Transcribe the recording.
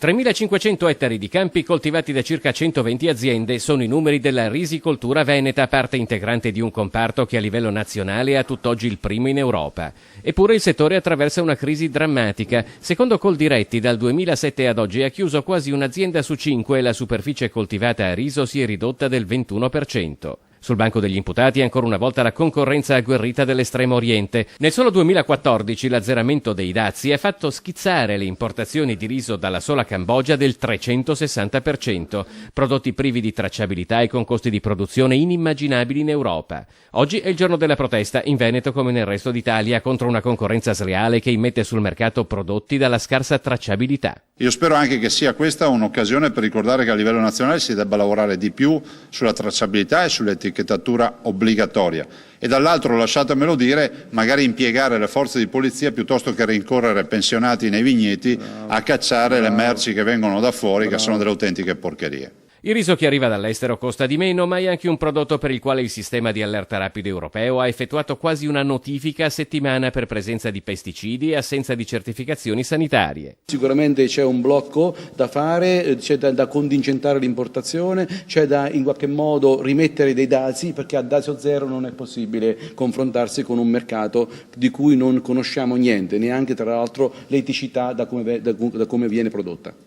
3.500 ettari di campi coltivati da circa 120 aziende sono i numeri della risicoltura veneta, parte integrante di un comparto che a livello nazionale è a tutt'oggi il primo in Europa. Eppure il settore attraversa una crisi drammatica. Secondo Coldiretti, dal 2007 ad oggi ha chiuso quasi un'azienda su 5 e la superficie coltivata a riso si è ridotta del 21%. Sul banco degli imputati ancora una volta la concorrenza agguerrita dell'Estremo Oriente. Nel solo 2014 l'azzeramento dei dazi ha fatto schizzare le importazioni di riso dalla sola Cambogia del 360%, prodotti privi di tracciabilità e con costi di produzione inimmaginabili in Europa. Oggi è il giorno della protesta, in Veneto come nel resto d'Italia, contro una concorrenza sleale che immette sul mercato prodotti dalla scarsa tracciabilità. Io spero anche che sia questa un'occasione per ricordare che a livello nazionale si debba lavorare di più sulla tracciabilità e sull'etichettatura obbligatoria e dall'altro, lasciatemelo dire, magari impiegare le forze di polizia piuttosto che rincorrere pensionati nei vigneti a cacciare le merci che vengono da fuori, che sono delle autentiche porcherie. Il riso che arriva dall'estero costa di meno, ma è anche un prodotto per il quale il sistema di allerta rapido europeo ha effettuato quasi una notifica a settimana per presenza di pesticidi e assenza di certificazioni sanitarie. Sicuramente c'è un blocco da fare, c'è da contingentare l'importazione, c'è da in qualche modo rimettere dei dazi, perché a dazio zero non è possibile confrontarsi con un mercato di cui non conosciamo niente, neanche tra l'altro l'eticità da come viene prodotta.